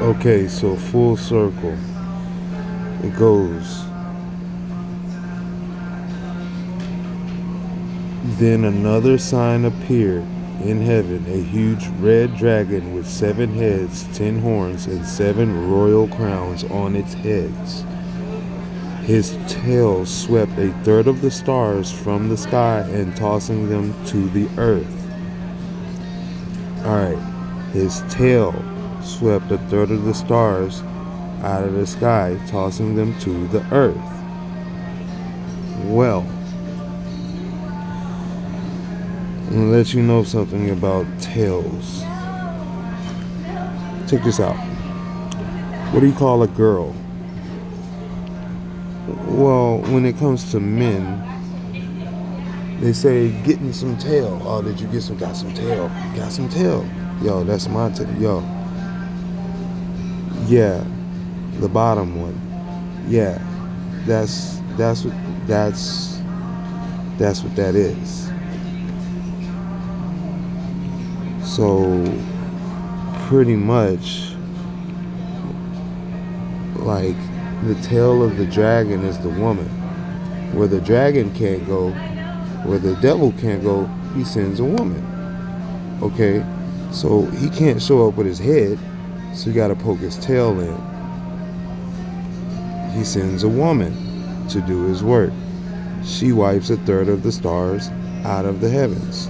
Okay, so full circle. It goes. Then another sign appeared in heaven, a huge red dragon with 7 heads, 10 horns, and 7 royal crowns on its heads. His tail swept a third of the stars from the sky and tossing them to the earth. Alright, his tail swept a third of the stars out of the sky, tossing them to the earth. Well, I'm gonna let you know something about tails. Check this out. What do you call a girl? Well, when it comes to men, they say getting some tail. Oh, did you got some tail? Got some tail. Yo, that's my tail. Yo. Yeah, the bottom one. Yeah. That's what that is. So pretty much like the tail of the dragon is the woman. Where the dragon can't go, where the devil can't go, he sends a woman. Okay? So he can't show up with his head, so you gotta poke his tail in. He sends a woman to do his work. She wipes a third of the stars out of the heavens.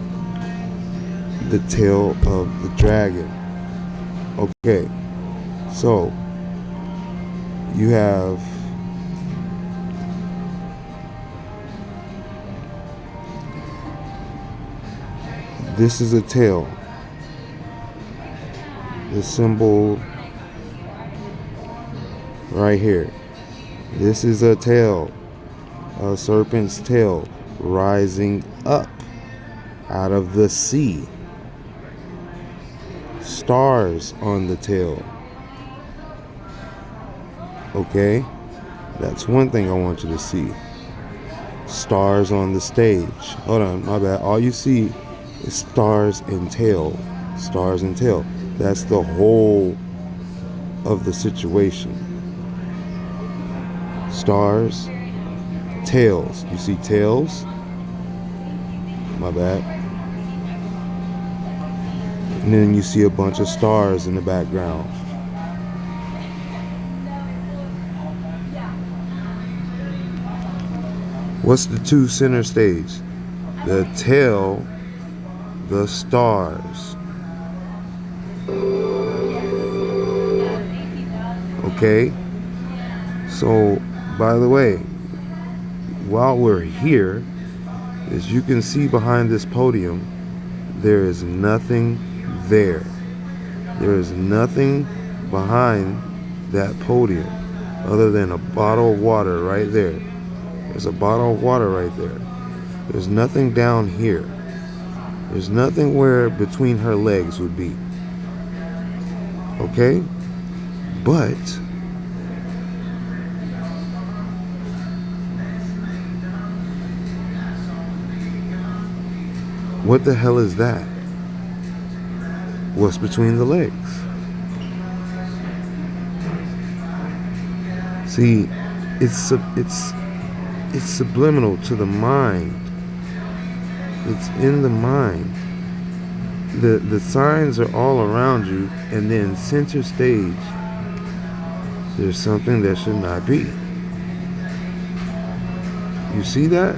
The tail of the dragon. Okay, so you have this is a tail. The symbol right here. This is a tail, a serpent's tail rising up out of the sea. Stars on the tail. Okay? That's one thing I want you to see. Stars on the stage. Hold on, my bad. All you see is stars and tail. Stars and tail. That's the whole of the situation. Stars, tails. You see tails? My bad. And then you see a bunch of stars in the background. What's the two center stage? The tail, the stars. Okay? So, by the way, while we're here, as you can see behind this podium, there is nothing there. There is nothing behind that podium other than a bottle of water right there. There's a bottle of water right there. There's nothing down here. There's nothing where between her legs would be. Okay? But what the hell is that? What's between the legs? See, it's subliminal to the mind. It's in the mind. The signs are all around you, and then center stage, there's something that should not be. You see that?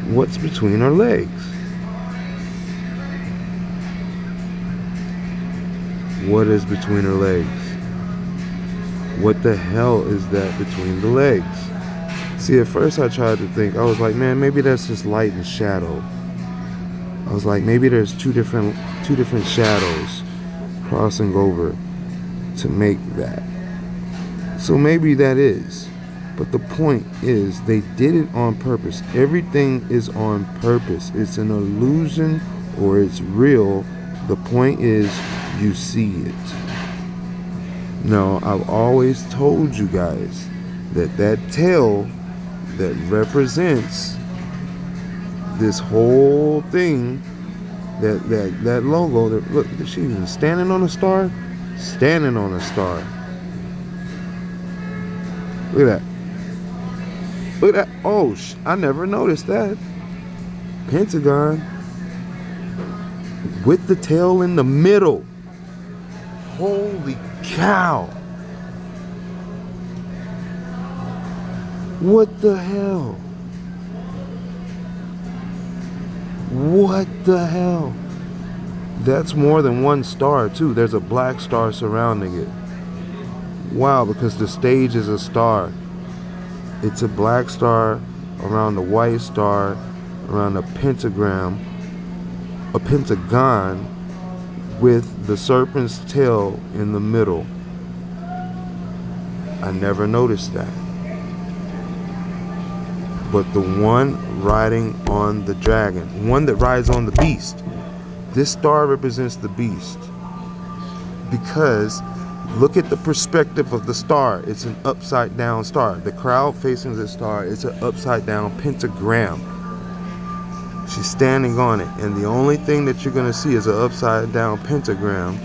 What's between our legs? What is between her legs? What the hell is that between the legs? See, at first I tried to think, I was like, man, maybe that's just light and shadow. I was like, maybe there's two different shadows crossing over to make that. So maybe that is. But the point is, they did it on purpose. Everything is on purpose. It's an illusion or it's real. The point is, you see it. Now, I've always told you guys that tail that represents this whole thing That logo. Look, she even standing on a star. Standing on a star. Look at that. Look at that. Oh, I never noticed that. Pentagon with the tail in the middle. Holy cow. What the hell? What the hell? That's more than one star too. There's a black star surrounding it. Wow, because the stage is a star. It's a black star around the white star, around a pentagon with the serpent's tail in the middle. I never noticed that. But the one riding on the dragon, one that rides on the beast, this star represents the beast. Because look at the perspective of the star. It's an upside down star. The crowd facing the star is an upside down pentagram. She's standing on it, and the only thing that you're going to see is an upside down pentagram.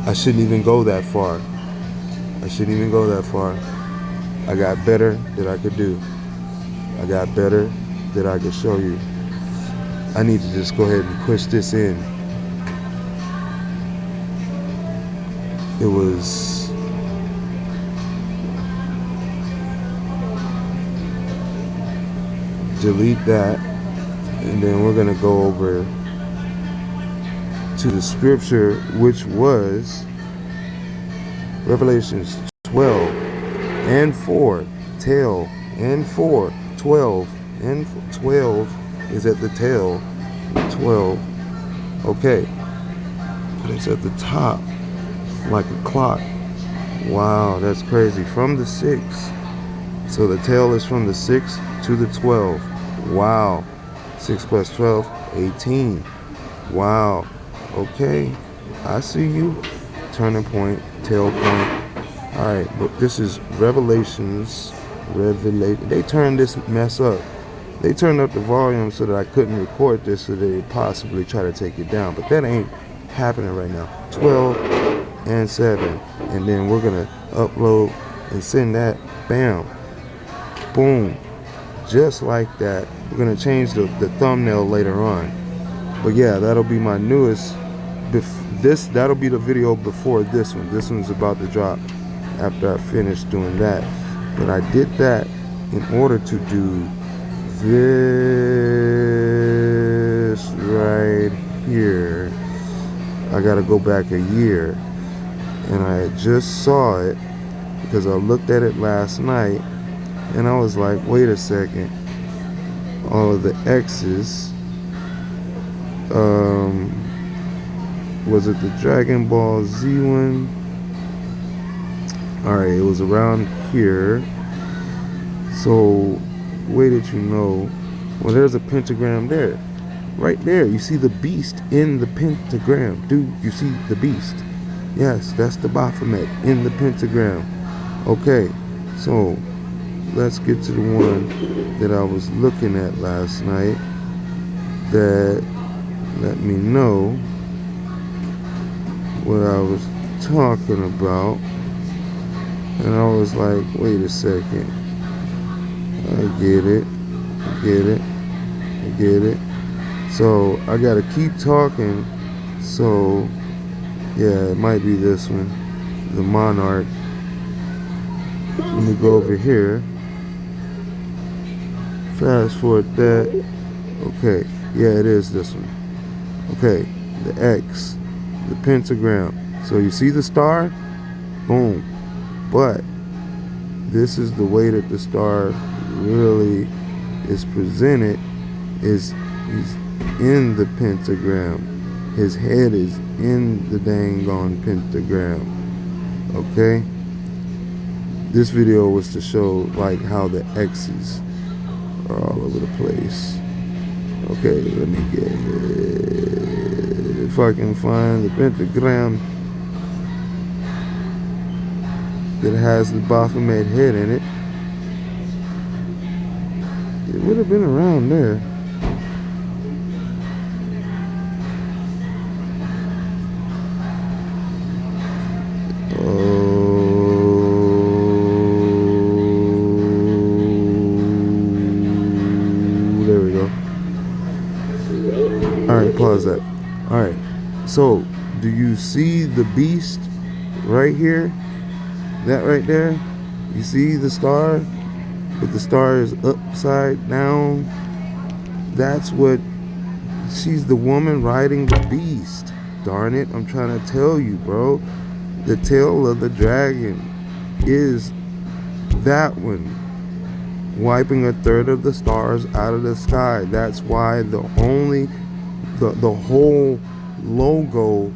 I shouldn't even go that far. I shouldn't even go that far. I got better that I could do. I got better that I could show you. I need to just go ahead and push this in. It was delete that, and then we're gonna go over to the scripture, which was Revelations 12 and 4, tail and 4, 12 and 12 is at the tail, 12, okay, but it's at the top like a clock. Wow, that's crazy. From the 6, so the tail is from the 6 to the 12. Wow, 6 plus 12, 18. Wow. Okay, I see you. Turning point, tail point. All right, but this is Revelations. They turned this mess up. They turned up the volume so that I couldn't record this, so they would possibly try to take it down. But that ain't happening right now. 12 and 7, and then we're gonna upload and send that. Bam, boom, just like that. We're gonna change the thumbnail later on. But yeah, that'll be my newest. That'll be the video before this one. This one's about to drop after I finish doing that. But I did that in order to do this right here. I gotta go back a year, and I just saw it because I looked at it last night, and I was like, wait a second, all of the X's, was it the Dragon Ball Z one? Alright, it was around here. So, way that you know, well, there's a pentagram there. Right there, you see the beast in the pentagram. Dude, you see the beast. Yes, that's the Baphomet in the pentagram. Okay, so let's get to the one that I was looking at last night that let me know what I was talking about. And I was like, wait a second. I get it. I get it. So I gotta keep talking. So yeah, it might be this one, the Monarch. Let me go over here. Fast forward that. Okay, yeah, it is this one. Okay, the X, the pentagram. So you see the star? Boom. But this is the way that the star really is presented. Is he's in the pentagram. His head is in the dang on pentagram. Okay? This video was to show like how the X's are all over the place. Okay, let me get it. If I can find the pentagram. that has the Baphomet head in it. It would have been around there. There we go. Alright, pause that. Alright, so do you see the beast right here? That right there? You see the star? But the star is upside down. That's what, she's the woman riding the beast. Darn it, I'm trying to tell you, bro. The tail of the dragon is that one, wiping a third of the stars out of the sky. That's why the whole logo,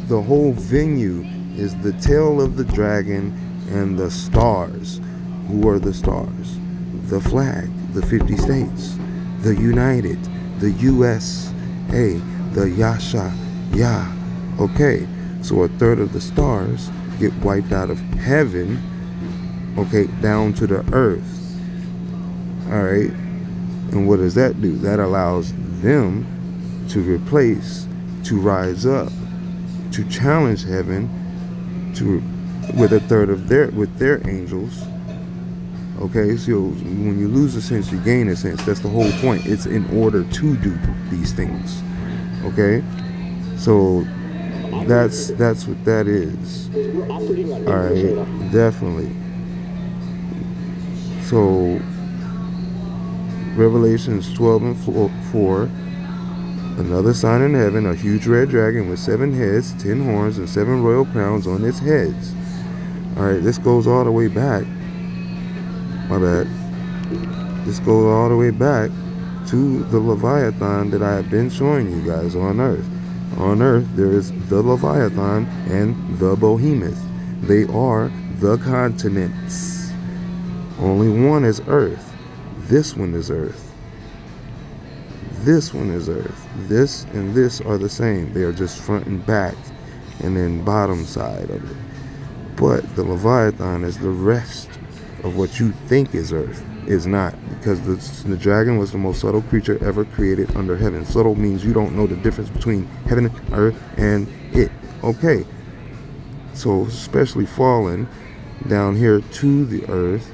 the whole venue is the tail of the dragon and the stars. Who are the stars? The flag, the 50 states, the United, the USA, the Yasha, Yah. Okay, so a third of the stars get wiped out of heaven, okay, down to the earth. All right, and what does that do? That allows them to replace, to rise up, to challenge heaven, with a third of their angels. Okay, so when you lose a sense, you gain a sense. That's the whole point. It's in order to do these things. Okay, so that's what that is. All right, definitely. So Revelations 12 and 4. Another sign in heaven, a huge red dragon with 7 heads, 10 horns, and 7 royal crowns on its heads. All right, this goes all the way back. My bad. This goes all the way back to the Leviathan that I have been showing you guys on Earth. On Earth, there is the Leviathan and the Behemoth. They are the continents. Only one is Earth. This one is Earth. This one is Earth. This and this are the same. They are just front and back, and then bottom side of it. But the Leviathan is the rest of what you think is Earth. Is not, because the dragon was the most subtle creature ever created under heaven. Subtle means you don't know the difference between heaven, earth, and it. Okay, so especially fallen down here to the earth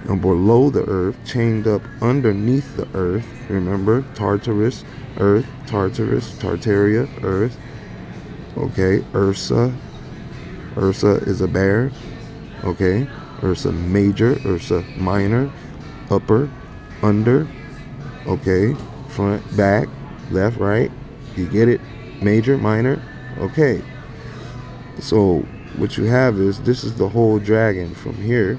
and below the earth, chained up underneath the earth. Remember, Tartarus, earth, Tartarus, Tartaria, earth. Okay, Ursa is a bear. Okay, Ursa major, Ursa minor, upper, under, okay, front, back, left, right. You get it? Major, minor. Okay, so what you have is, this is the whole dragon from here.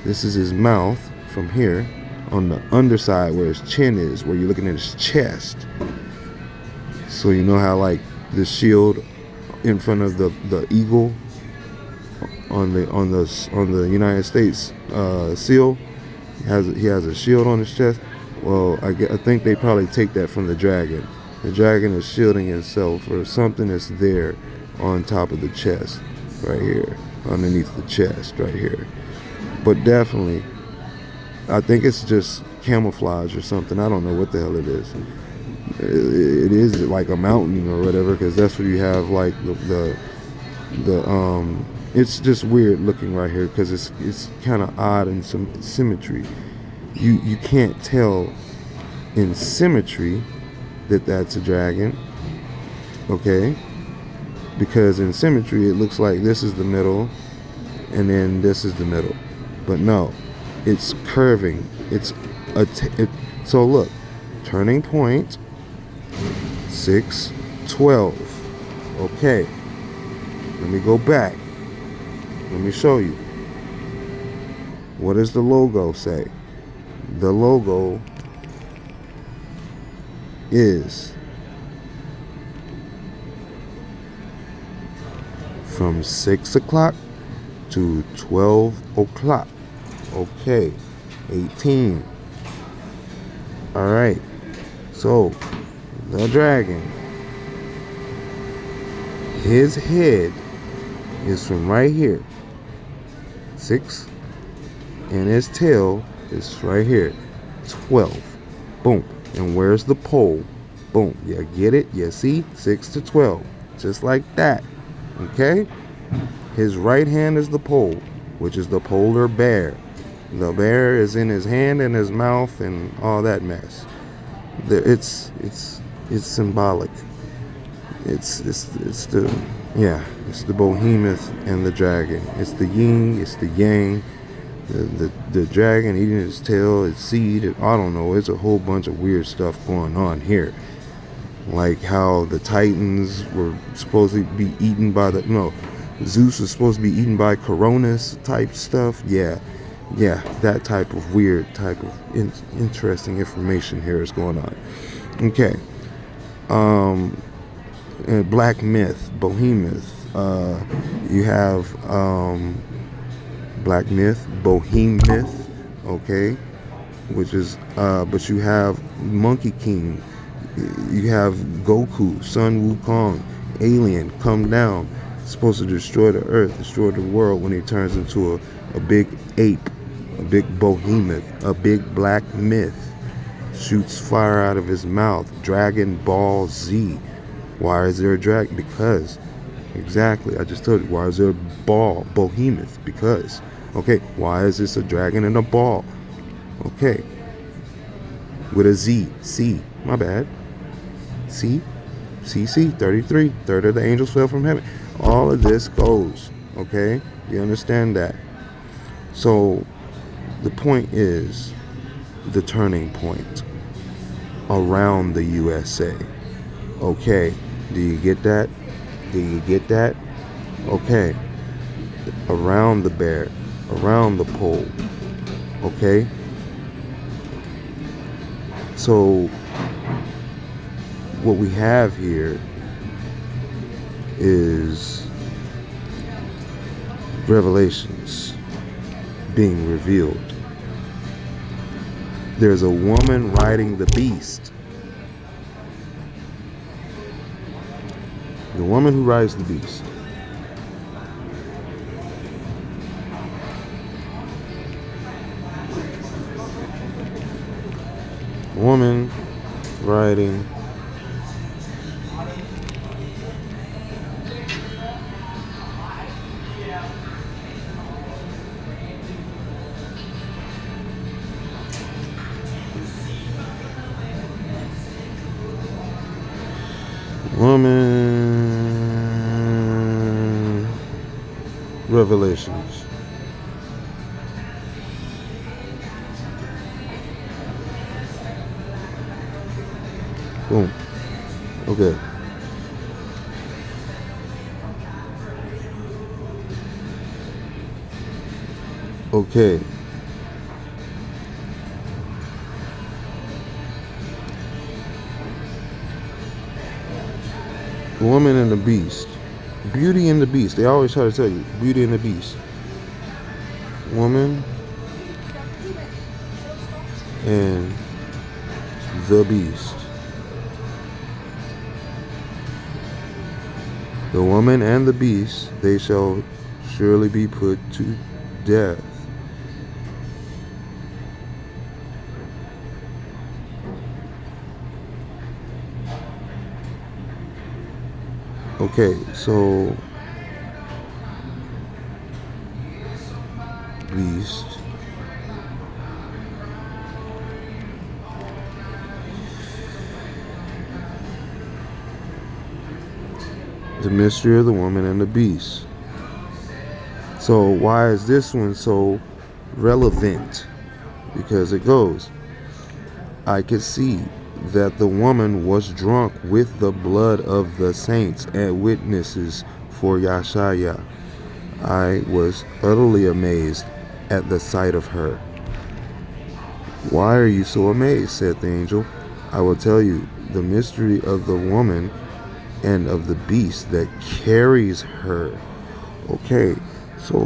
This is his mouth from here, on the underside where his chin is, where you're looking at his chest. So you know how, like, the shield in front of the eagle on the United States seal, he has a shield on his chest. Well, I think they probably take that from the dragon. The dragon is shielding himself, or something that's there on top of the chest, right here, underneath the chest, right here. But definitely, I think it's just camouflage or something. I don't know what the hell it is. It is like a mountain or whatever, because that's what you have, like the it's just weird looking right here, because it's kind of odd in some symmetry. You can't tell in symmetry that that's a dragon, okay? Because in symmetry it looks like this is the middle and then this is the middle, but no, it's curving. So look, turning point 612. Okay, let me go back. Let me show you. What does the logo say? The logo is from 6 o'clock to 12 o'clock. Okay, 18. All right, so the dragon, his head is from right here, 6, and his tail is right here, 12. Boom. And where's the pole? Boom. You get it? You see? 6 to 12. Just like that. Okay? His right hand is the pole, which is the polar bear. The bear is in his hand and his mouth and all that mess. It's symbolic. It's the behemoth and the dragon. It's the yin, it's the yang. The dragon eating his tail, its seed. I don't know. It's a whole bunch of weird stuff going on here. Like how the Titans were supposed to be eaten by Zeus was supposed to be eaten by Coronis type stuff. Yeah, that type of weird, type of interesting information here is going on. Okay. Black myth, behemoth. You have Black myth, Bohem myth, okay, which is, but you have Monkey King, you have Goku, Sun Wukong, alien, come down, supposed to destroy the earth, destroy the world when he turns into a big ape, a big behemoth, a big black myth, shoots fire out of his mouth, Dragon Ball Z. Why is there a dragon? Because, exactly, I just told you, why is there a behemoth? Because. Okay, why is this a dragon and a ball? Okay, with a Z, C, my bad. C, 33, third of the angels fell from heaven. All of this goes, okay? You understand that? So, the point is the turning point around the USA. Okay, do you get that? Do you get that? Okay, around the bear, around the pole, okay? So what we have here is revelations being revealed. There's a woman riding the beast. The woman who rides the beast. Woman riding revelations. Boom. Okay. Okay. The Woman and the Beast. Beauty and the Beast. They always try to tell you, Beauty and the Beast. Woman and the Beast. The woman and the beast, they shall surely be put to death. Okay, so beast. The mystery of the woman and the beast. So why is this one so relevant? Because it goes, I could see that the woman was drunk with the blood of the saints and witnesses for Yeshaya. I was utterly amazed at the sight of her. Why are you so amazed? Said the angel. I will tell you the mystery of the woman and of the beast that carries her. Okay, so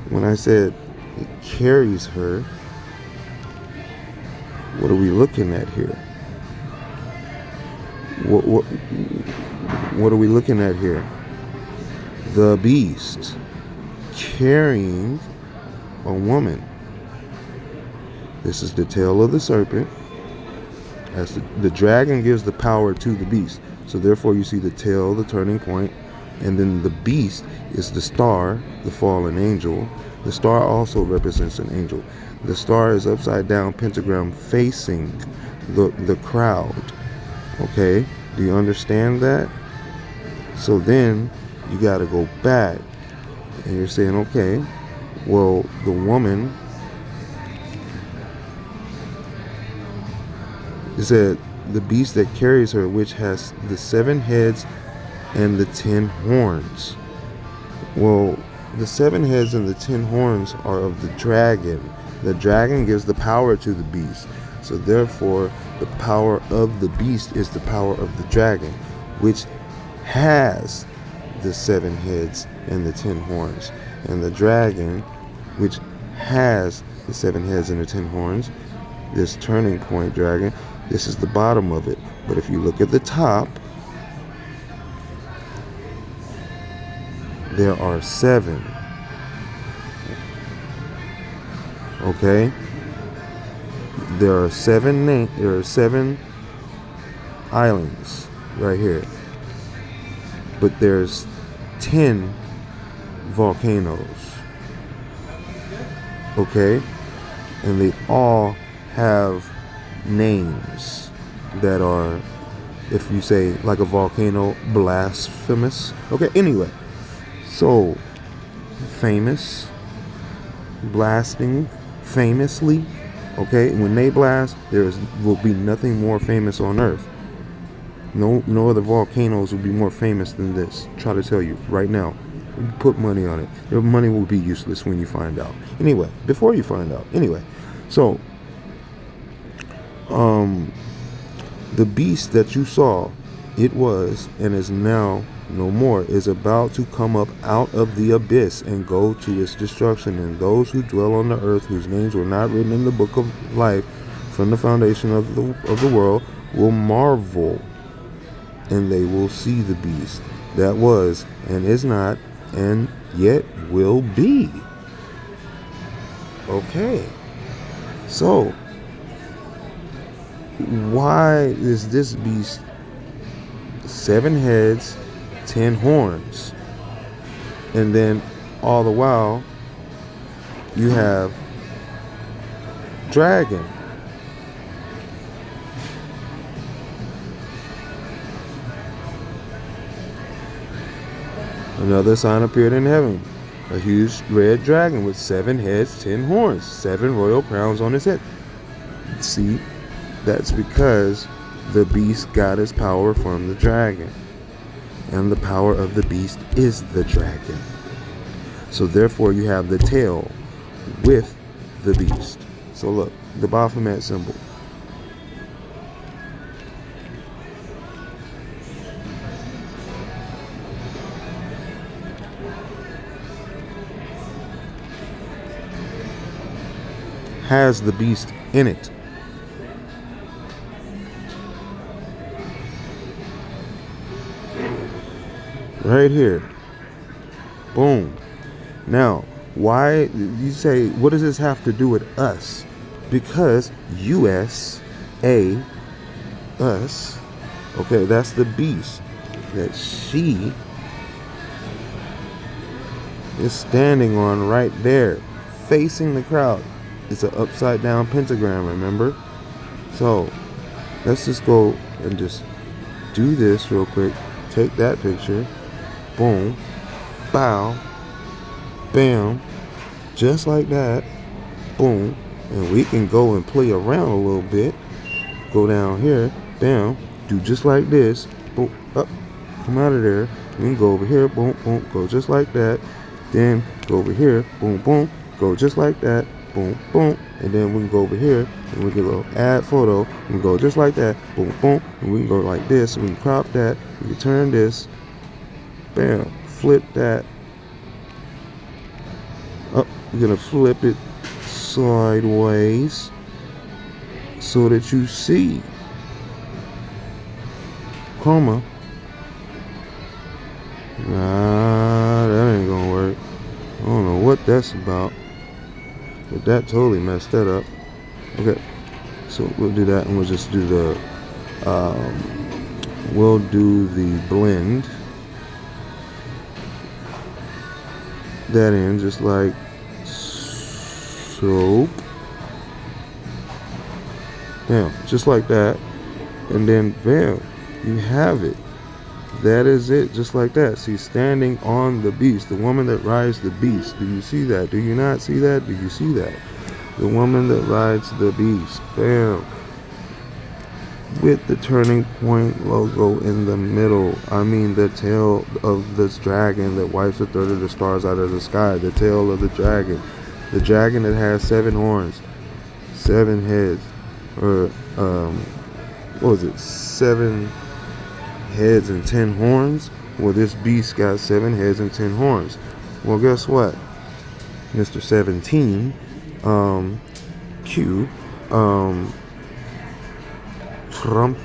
when I said it carries her, what are we looking at here? What are we looking at here? the beast carrying a woman. This is the tail of the serpent. As the dragon gives the power to the beast. So therefore you see the tail, the turning point, and then the beast is the star, the fallen angel. The star also represents an angel. The star is upside down pentagram facing the crowd. Okay? Do you understand that? So then you got to go back and you're saying, okay, well, the woman, it said, the beast that carries her, which has the 7 heads and the 10 horns. Well, the 7 heads and the 10 horns are of the dragon. The dragon gives the power to the beast. So therefore, the power of the beast is the power of the dragon, which has the 7 heads and the 10 horns. And the dragon, which has the 7 heads and the 10 horns, this turning point dragon, this is the bottom of it. But if you look at the top, there are 7. Okay? There are 7 islands right here. But there's 10 volcanoes. Okay? And they all have names that are, if you say like a volcano, blasphemous. Okay, anyway. So, famous, blasting famously. Okay, when they blast, will be nothing more famous on earth. No other volcanoes will be more famous than this. Try to tell you right now. Put money on it. Your money will be useless when you find out. Anyway, before you find out. Anyway, so the beast that you saw, it was and is now no more, is about to come up out of the abyss and go to its destruction. And those who dwell on the earth, whose names were not written in the book of life from the foundation of the world, will marvel, and they will see the beast that was and is not and yet will be. Okay, so why is this beast 7 heads, 10 horns, and then all the while you have dragon? Another sign appeared in heaven, a huge red dragon with 7 heads, 10 horns, 7 royal crowns on his head. See, that's because the beast got his power from the dragon. And the power of the beast is the dragon. So therefore you have the tail with the beast. So look, the Baphomet symbol. Has the beast in it. Right here. Boom. Now, why you say, what does this have to do with us? Because USA, us, okay, that's the beast that she is standing on right there, facing the crowd. It's an upside down pentagram, remember? So let's just go and just do this real quick. Take that picture. Boom. Bow. Bam. Just like that. Boom. And we can go and play around a little bit. Go down here. Bam. Do just like this. Boom. Up. Come out of there. We can go over here. Boom. Boom. Go just like that. Then go over here. Boom. Boom. Go just like that. Boom, boom, and then we can go over here and we can go add photo. We can go just like that. Boom, boom, and we can go like this. We can crop that. We can turn this. Bam, flip that. Up, we're gonna flip it sideways so that you see chroma. what that's about. But that totally messed that up. Okay, so we'll do that, and we'll just do the blend that in just like so. Bam, just like that, and then bam, you have it. That is it, just like that. See, standing on the beast, the woman that rides the beast. Do you see that? Do you not see that? Do you see that? The woman that rides the beast. Bam. With the turning point logo in the middle. I mean, the tail of this dragon that wipes a third of the stars out of the sky. The tail of the dragon. The dragon that has 7 horns, 7 heads, or what was it? 7 heads and 10 horns. Well, this beast got 7 heads and 10 horns. Well, guess what? Mr. 17, Q, Trump.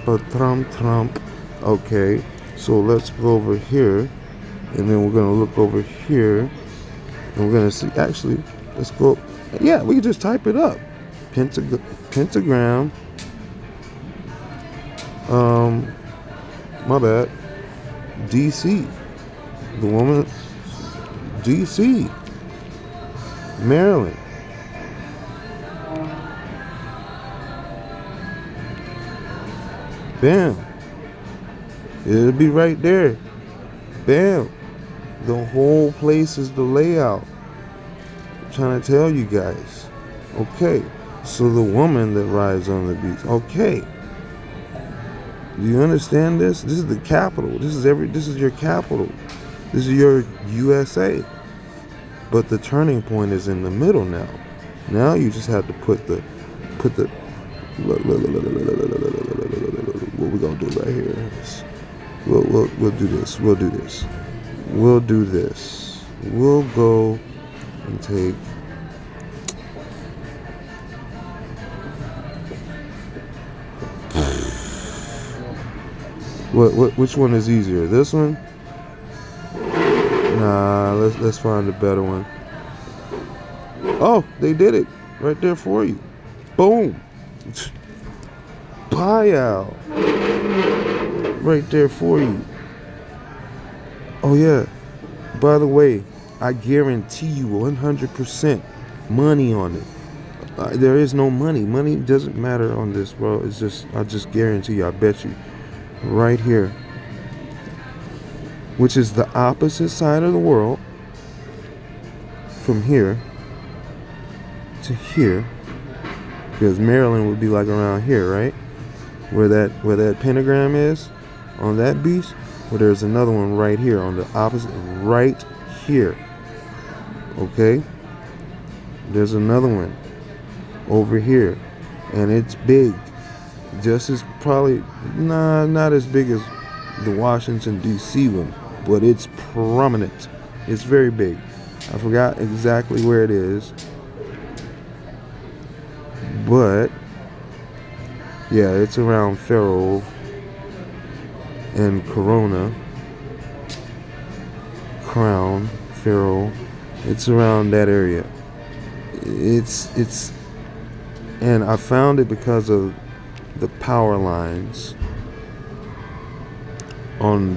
Okay, so let's go over here, and then we're gonna look over here, and we're gonna see. Actually, let's go. Yeah, we can just type it up. Pentagram. My bad. DC. The woman. DC. Maryland. Bam. It'll be right there. Bam. The whole place is the layout. I'm trying to tell you guys. Okay. So the woman that rides on the beach. Okay. Do you understand this? This is the capital. This is your capital. This is your USA. But the turning point is in the middle now. Now you just have to put the what we're gonna do right here. We'll do this. We'll do this. We'll go and take which one is easier? This one? Nah, let's find a better one. Oh, they did it right there for you. Boom. Payal. Right there for you. Oh yeah. By the way, I guarantee you 100% money on it. There is no money. Money doesn't matter on this, bro. It's just, I just guarantee you, I bet you. Right here. Which is the opposite side of the world. From here to here. Because Maryland would be like around here, right? Where that pentagram is on that beach. Well, there's another one right here on the opposite, right here. Okay? There's another one over here. And it's big. Just as probably, not as big as the Washington, D.C. one. But it's prominent. It's very big. I forgot exactly where it is. But, yeah, it's around Faro and Corona. Crown, Faro. It's around that area. It's, and I found it because of the power lines on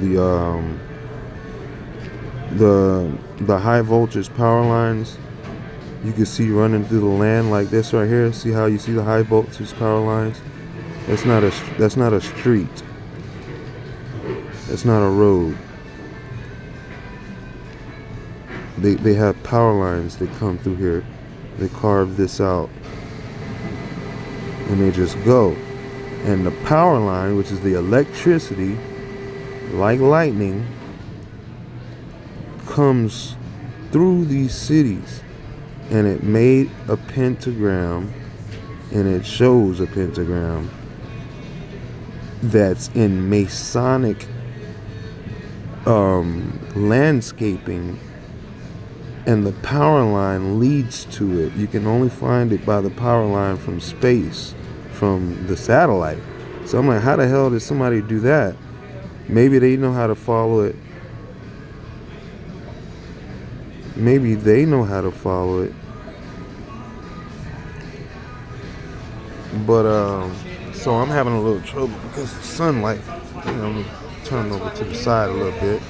the high voltage power lines. You can see running through the land like this right here. See how you see the high voltage power lines? That's not a street. That's not a road. They have power lines that come through here. They carve this out. And they just go. And the power line, which is the electricity, like lightning, comes through these cities. And it made a pentagram, and it shows a pentagram that's in Masonic landscaping, and the power line leads to it. You can only find it by the power line from space, from the satellite. So I'm like, how the hell did somebody do that? Maybe they know how to follow it maybe they know how to follow it. But so I'm having a little trouble because the sunlight. You know, let me turn over to the side a little bit.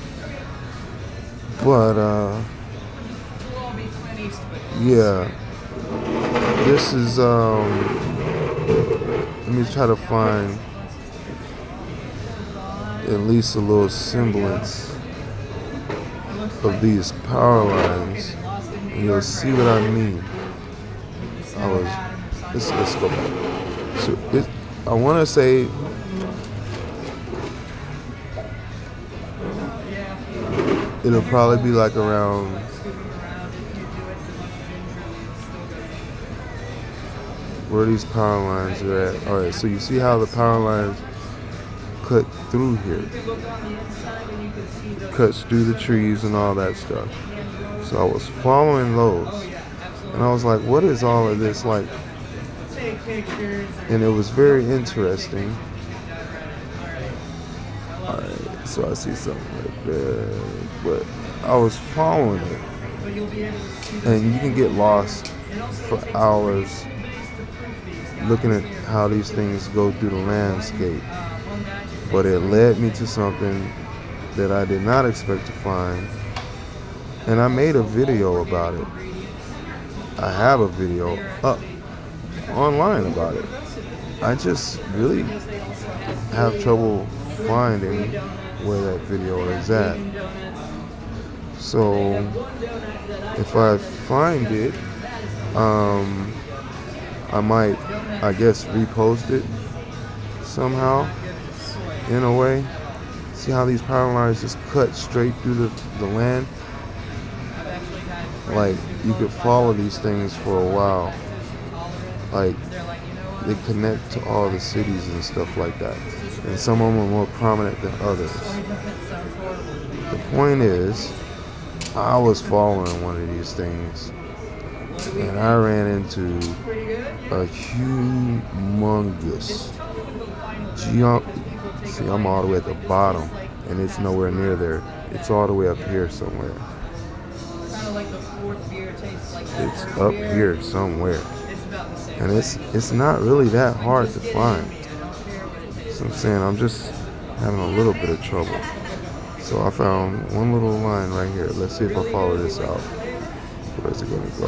But yeah, this is let me try to find at least a little semblance of these power lines, and you'll see what I mean. Let's go back. So I want to say it'll probably be like around where these power lines are at. All right, so you see how the power lines cut through here, cuts through the trees and all that stuff. So I was following those, and I was like, what is all of this like? And it was very interesting. All right, so I see something right there, but I was following it, and you can get lost for hours looking at how these things go through the landscape. But it led me to something that I did not expect to find, and I made a video about it. I have a video up online about it. I just really have trouble finding where that video is at. So if I find it, I might, I guess, repost it somehow in a way. See how these power lines just cut straight through the land? Like, you could follow these things for a while. Like, they connect to all the cities and stuff like that. And some of them are more prominent than others. The point is, I was following one of these things, and I ran into a humongous see, I'm all the way at the bottom, and it's nowhere near there. It's all the way up here somewhere. It's up here somewhere, and it's not really that hard to find. So I'm saying I'm just having a little bit of trouble. So I found one little line right here. Let's see if I follow this out. Where's it gonna go?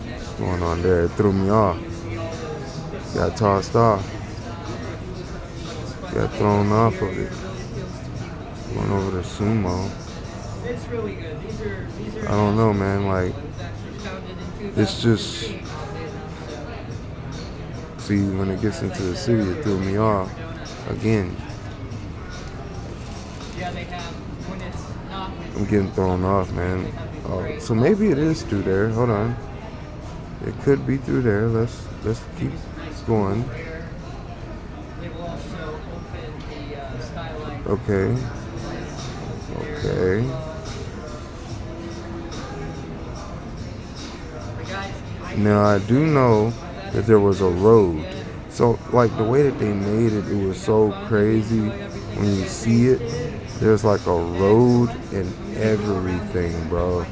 What's going on there? It threw me off. Got tossed off. Got thrown off of it. Going over to sumo. I don't know, man. Like, it's just, see, when it gets into the city, it threw me off again. I'm getting thrown off, man. Oh, so maybe it is through there. Hold on. It could be through there. Let's keep going. Okay. Okay. Now I do know that there was a road. So like the way that they made it, it was so crazy. When you see it, there's like a road and everything, bro.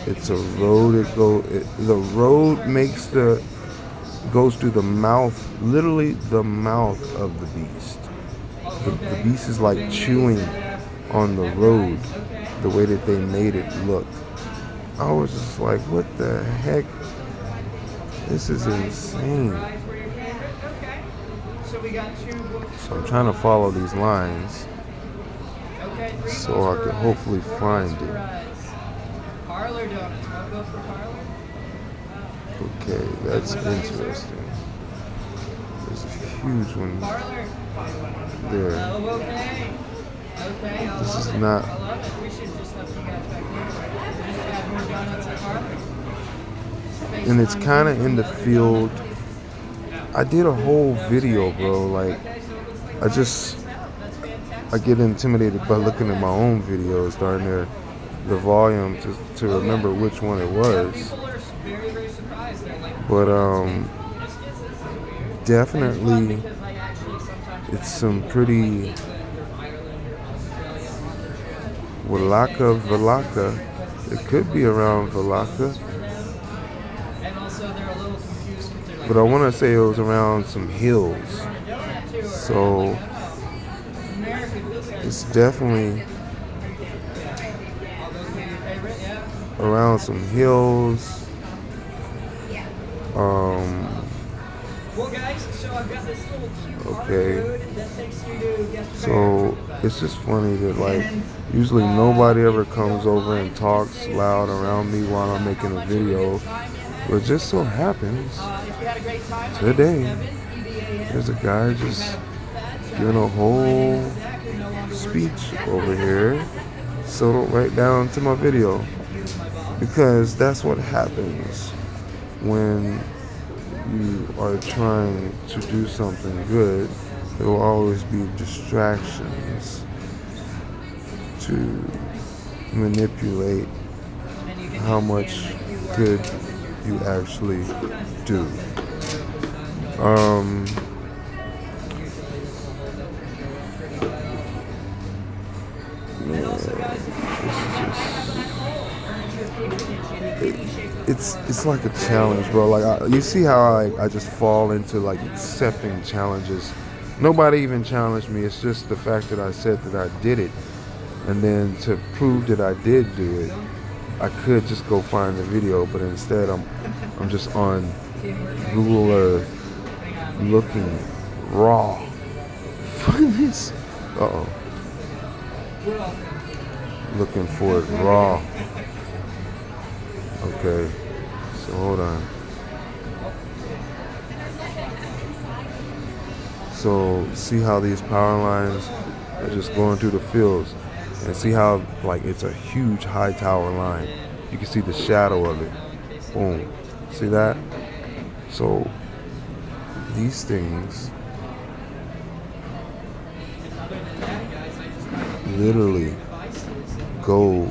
It's a road. The road goes through the mouth, literally the mouth of the beast. The beast is like chewing on the road, the way that they made it look. I was just like, what the heck? This is insane. So I'm trying to follow these lines so I can hopefully find it. Okay, that's interesting. There's a huge one there. This is not. And it's kind of in the field. I did a whole video, bro. Like, I get intimidated by looking at my own videos, darn near the volume to remember which one it was. But definitely it's some pretty Valaka. It could be around Valaka. But I want to say it was around some hills. So it's definitely around some hills. Okay. So it's just funny that like usually nobody ever comes over and talks loud around me while I'm making a video. But it just so happens today there's a guy just giving a whole speech over here. So right down to my video. Because that's what happens when you are trying to do something good. There will always be distractions to manipulate how much good you actually do. It's like a challenge, bro. Like you see how I just fall into like accepting challenges. Nobody even challenged me. It's just the fact that I said that I did it, and then to prove that I did do it, I could just go find the video, but instead I'm just on Google Earth looking raw for this. Looking for it raw. Okay, so hold on. So see how these power lines are just going through the fields, and see how like it's a huge high tower line. You can see the shadow of it. Boom. See that? So these things literally go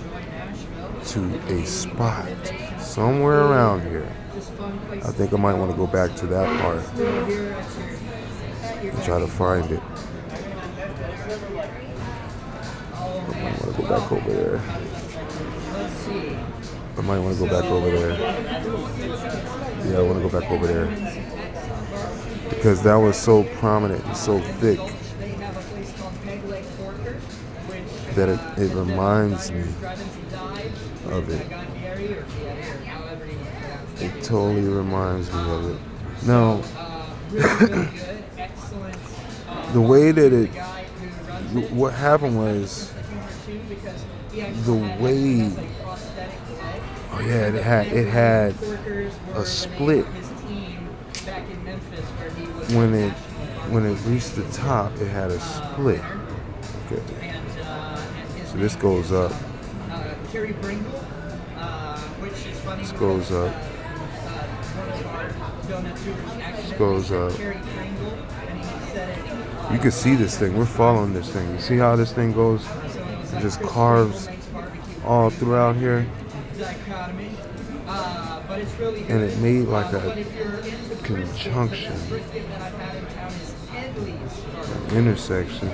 to a spot somewhere around here. I think I might want to go back to that part and try to find it. I might want to go back over there. I might want to go back over there. Yeah, I want to go back over there. Because that was so prominent and so thick that it reminds me of it. It totally reminds me of it. Now, the way that what happened was the way. Oh yeah, it had a split when it reached the top. It had a split. Okay. So this goes up. This goes up. This goes up. You can see this thing. We're following this thing. You see how this thing goes? It just carves all throughout here. And it made like a conjunction, intersection.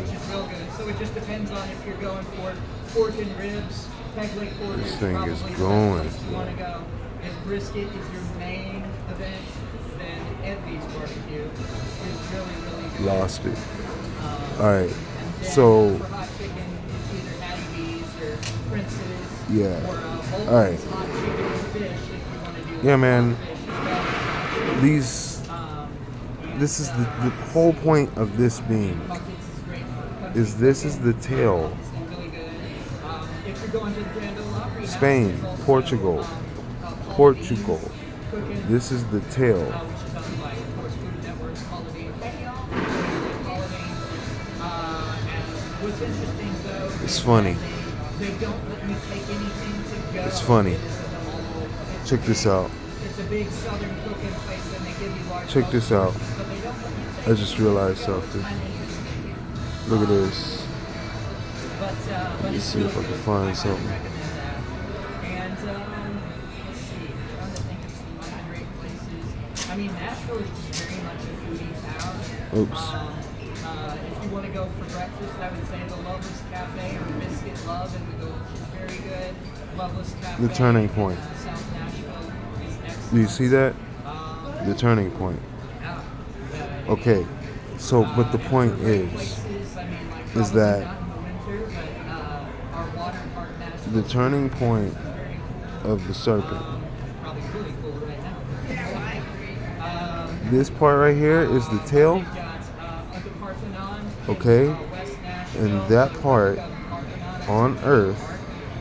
So it just depends on if you're going for pork and ribs, peg leg quarters. This thing is going. You want to go. If brisket is your main event, then Edby's barbecue is really lost it. All right. So. For hot chicken, it's either Hattie B's or Prince's. Yeah. Or all right. Hot chicken and fish if you want to do. Yeah, man. This is the whole point of this being. This is the tail. Spain, Portugal. This is the tail. It's funny. It's funny. Check this out. Check this out. I just realized something. Look at this. Let me see if I can find something. I mean, Nashville is just very much a foodie town. Oops. If you want to go for breakfast, I would say the Loveless Cafe or Biscuit Love in the Gulch is very good. Loveless Cafe. The Turning Point. South Nashville is excellent. Do you see that? Um, The Turning Point. yeah. Okay. So, but the point is Places, I mean, like, is probably that not in the winter, but our water park Nashville the turning point is very cool. of the serpent. Probably really cool right now. This part right here is the tail, We've got the Parthenon. okay? West Nashville. And that part We've got the Parthenon on Earth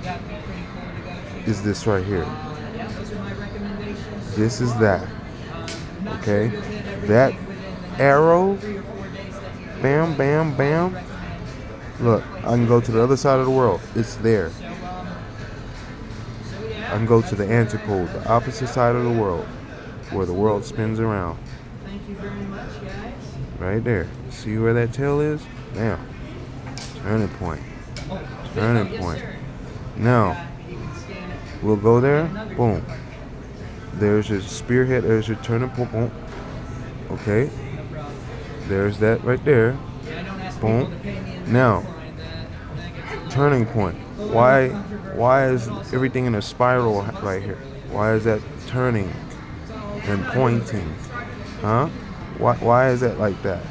That'd be pretty cool to go to. is this right here. Yeah, those are my recommendations. This is that, Not okay? sure you'll hit everything That within the next arrow, 3 or 4 days that you do. bam, bam, bam. Recommend Look, I can go to the other side of the world. It's there. So, yeah, I can go to the antipode, the opposite side of the world, where the world spins around. thank you very much, guys. Right there. See where that tail is? Now, turning point. Oh, Turning yes, point. sir. Now, You can scan it. we'll go there. Boom. There's your spearhead. There's your turning point. Boom. Okay. No problem. There's that right there. Yeah, I don't ask Boom. people to pay me in Now, Bitcoin. That gets a little turning point. Why is everything in a spiral right here? Why is that turning and pointing? Huh? Why is that like that?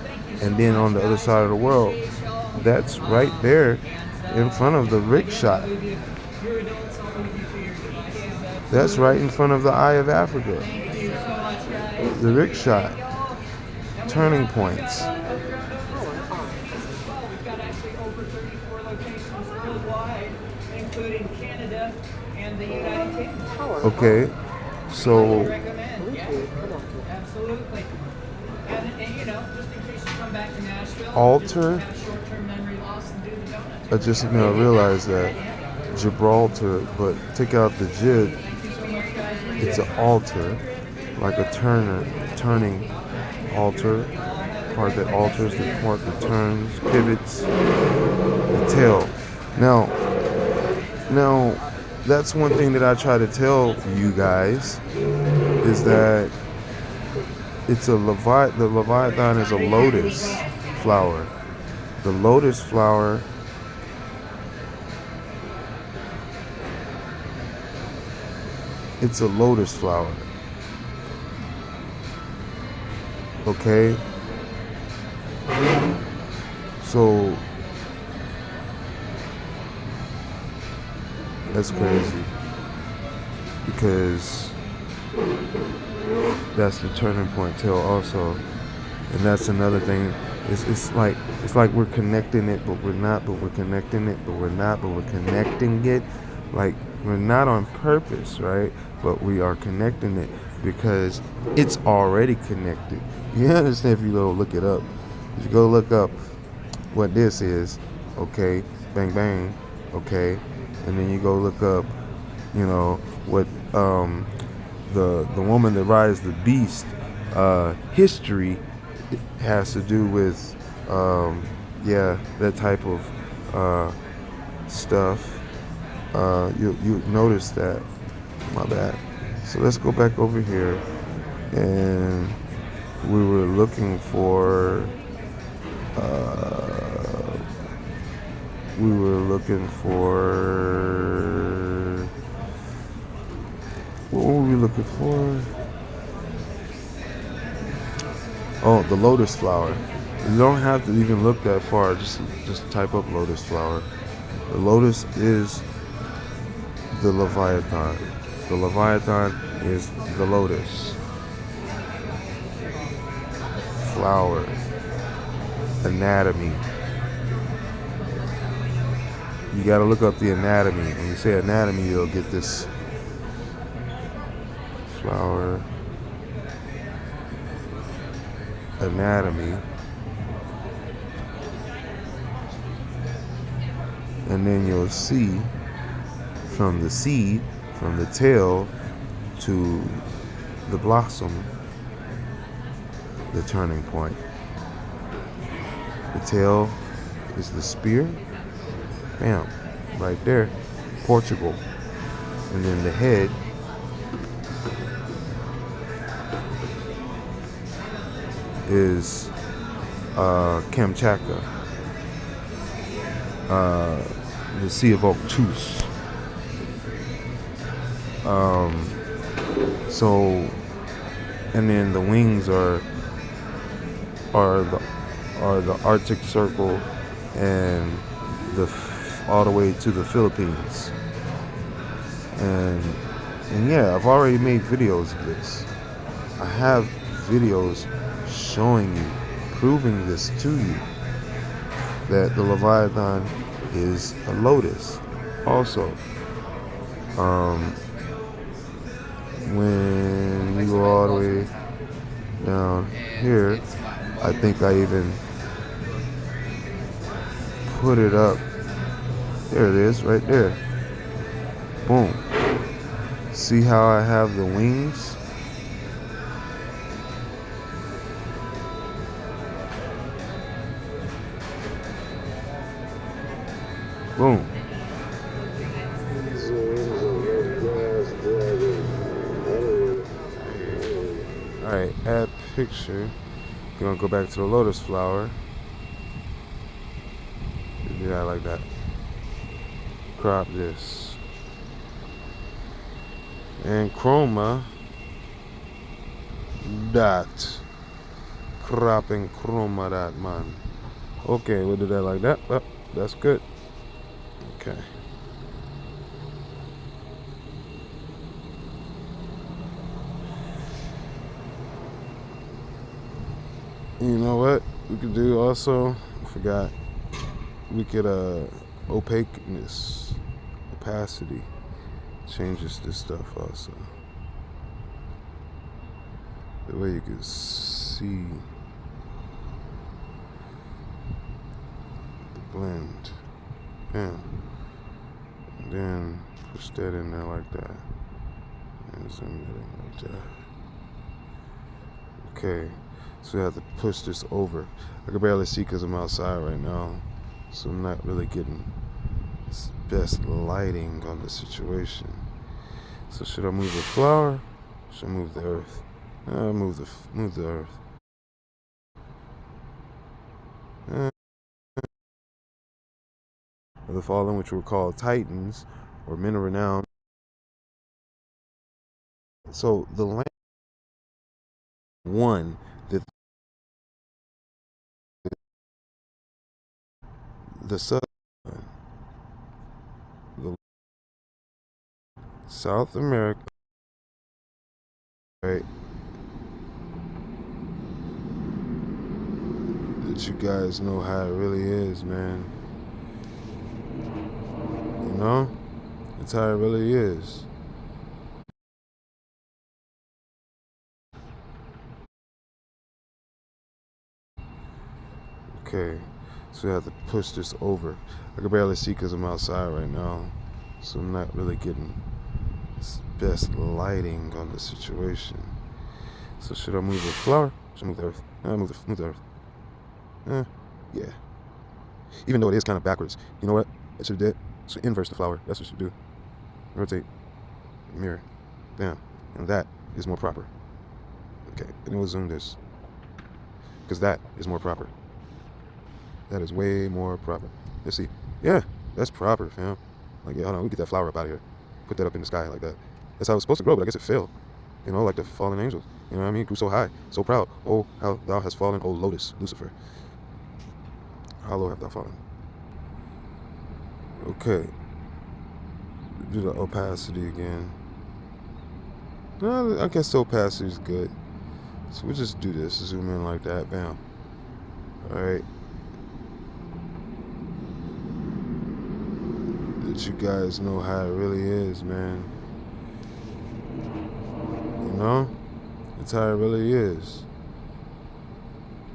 And then on the other side of the world, that's right there in front of the rickshaw. Your adults, I'll leave you to your devices. That's right in front of the Eye of Africa. Thank you so much, guys. The rickshaw. Turning points. Well, we've got actually over 34 locations worldwide, including Canada and the United Kingdom. Okay. So Recommend, yeah, absolutely. And you know, just in case you come back to Nashville, Alter. just have short-term memory loss and do the donuts. I just now realized that Gibraltar, but take out the jib, Thank you so much, guys. it's an altar, like a turning altar, part that alters, the part that turns, pivots, the tail. Now, that's one thing that I try to tell you guys is that it's the Leviathan is a lotus flower. The lotus flower it's a lotus flower. Okay? So that's crazy because that's the turning point tail also, and that's another thing. It's like we're connecting it, but we're not. But we're connecting it, but we're not. But we're connecting it, like we're not on purpose, right? But we are connecting it because it's already connected. You understand? If you go look it up, if you go look up what this is, okay, bang bang, okay, and then you go look up, you know, what the woman that rides the beast history has to do with that type of stuff. You notice that. My bad. So let's go back over here, and we were looking for what were we looking for? Oh, the lotus flower. You don't have to even look that far. Just type up lotus flower. The lotus is the Leviathan. The Leviathan is the lotus flower. Anatomy. You got to look up the anatomy. When you say anatomy, you'll get this flower anatomy, and then you'll see from the seed, from the tail to the blossom, the turning point. The tail is the spear, bam, right there, Portugal, and then the head is Kamchatka, the Sea of Okhotsk. So, and then the wings are the Arctic Circle and all the way to the Philippines. And yeah, I've already made videos of this. I have videos showing you, proving this to you, that the Leviathan is a lotus. Also, when you go all the way down here, I think I even put it up. There it is, right there. Boom. See how I have the wings? Boom. Alright, add picture. Gonna go back to the lotus flower. Do that like that. Crop this. And chroma that. Crop and chroma that, man. Okay, we'll do that like that. Oh, that's good. Okay. You know what we could do also? I forgot. We could opaqueness, opacity changes this stuff also. The way you can see the blend. Bam. And then push that in there like that. And zoom that in like that. Okay. So I have to push this over. I can barely see because I'm outside right now. So I'm not really getting best lighting on the situation. So should I move the flower? Should I move the earth? Move the earth. The fallen, which were called Titans, or men of renown. So the land one that the South America, right? That you guys know how it really is, man. You know? That's how it really is. Okay, so I have to push this over. I can barely see because I'm outside right now. So I'm not really getting best lighting on the situation. So should I move the flower? Should I move the earth? Move the earth. Yeah. Even though it is kind of backwards. You know what? I should have did. So inverse the flower. That's what you should do. Rotate. Mirror. Bam. And that is more proper. Okay. And we'll zoom this. Because that is more proper. That is way more proper. Let's see. Yeah. That's proper, fam. Like, yeah, hold on. We get that flower up out of here. Put that up in the sky like that. That's how it's supposed to grow, but I guess it failed. You know, like the fallen angels. You know what I mean? It grew so high, so proud. Oh, how thou hast fallen, O lotus, Lucifer. How low have thou fallen? Okay. Do the opacity again. No, I guess the opacity is good. So we'll just do this. Zoom in like that. Bam. Alright. That you guys know how it really is, man. You know? That's how it really is.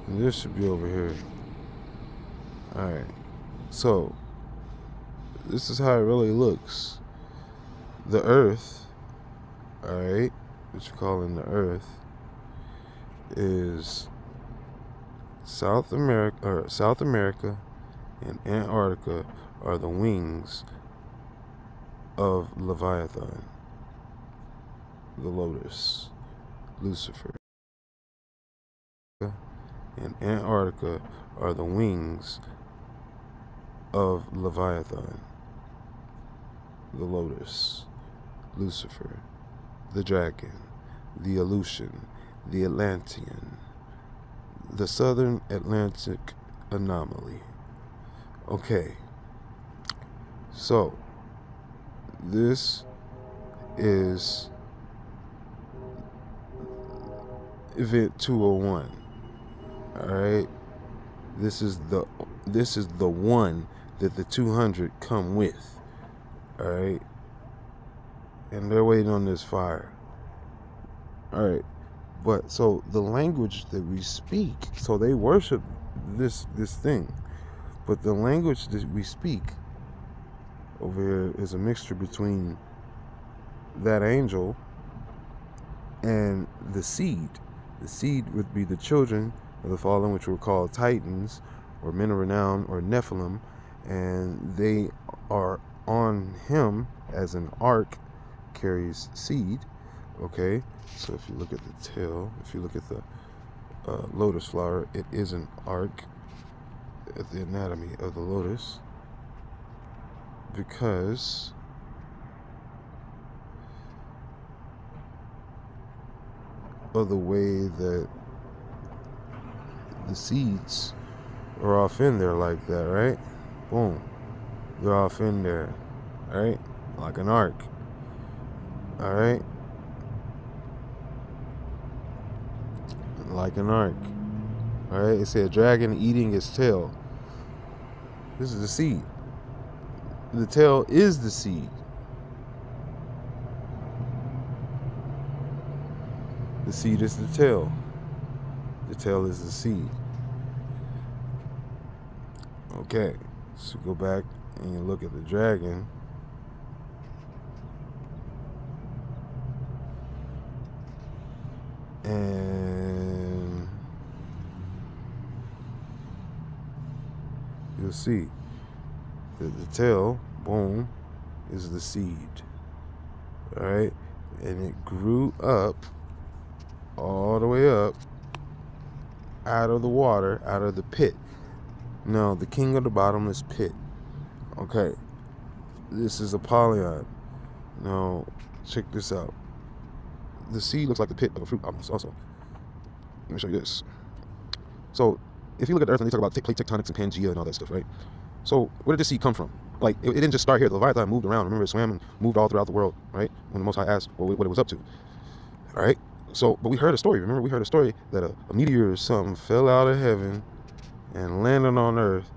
And this should be over here. Alright. So, this is how it really looks. The earth, alright, what you calling the earth, is South America and Antarctica are the wings of Leviathan, the lotus, Lucifer. in Antarctica are the wings of Leviathan, the lotus, Lucifer, the dragon, the Aleutian, the Atlantean, the Southern Atlantic anomaly. Okay, so this is event 201. All right, this is the one that the 200 come with. All right, and they're waiting on this fire. All right, but so the language that we speak, so they worship this thing, but the language that we speak over here is a mixture between that angel and the seed. The seed would be the children of the fallen, which were called Titans, or men of renown, or Nephilim, and they are on him as an ark carries seed. Okay, so if you look at the tail, if you look at the lotus flower, it is an ark at the anatomy of the lotus, because of the way that the seeds are off in there like that, right? Boom, they're off in there, right? Like an ark. All right, like an ark. All right, it said a dragon eating its tail. This is the seed. The tail is the seed. The seed is the tail. The tail is the seed. Okay, so go back and you look at the dragon. And you'll see that the tail, boom, is the seed. All right, and it grew up all the way up out of the water, out of the pit. Now, the king of the bottomless pit. Okay, this is Apollyon. Now, check this out. The seed looks like the pit of a fruit also. Let me show you this. So, if you look at the earth and they talk about plate tectonics and Pangea and all that stuff, right? So, where did this seed come from? Like, it didn't just start here. The Leviathan moved around. Remember, it swam and moved all throughout the world, right? When the Most High asked what it was up to. All right? So, but we heard a story. Remember, we heard a story that a meteor or something fell out of heaven and landed on earth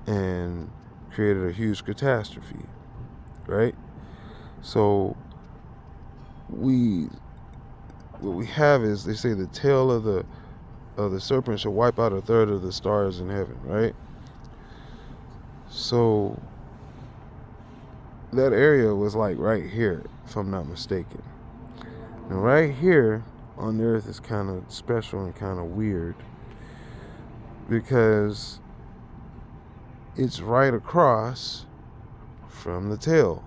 and created a huge catastrophe, right? So, what we have is, they say the tail of the serpent shall wipe out a third of the stars in heaven, right? So that area was like right here, if I'm not mistaken. Now right here on the earth is kind of special and kind of weird, because it's right across from the tail,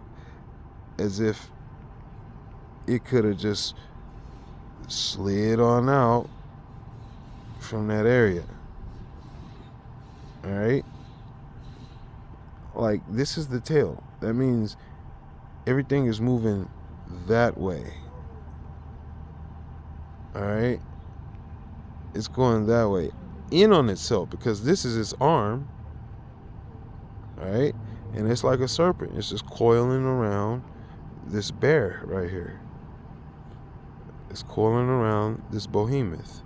as if it could have just slid on out from that area. All right, like, this is the tail. That means everything is moving that way. All right, it's going that way in on itself, because this is its arm. All right, and it's like a serpent. It's just coiling around this bear right here. It's coiling around this behemoth.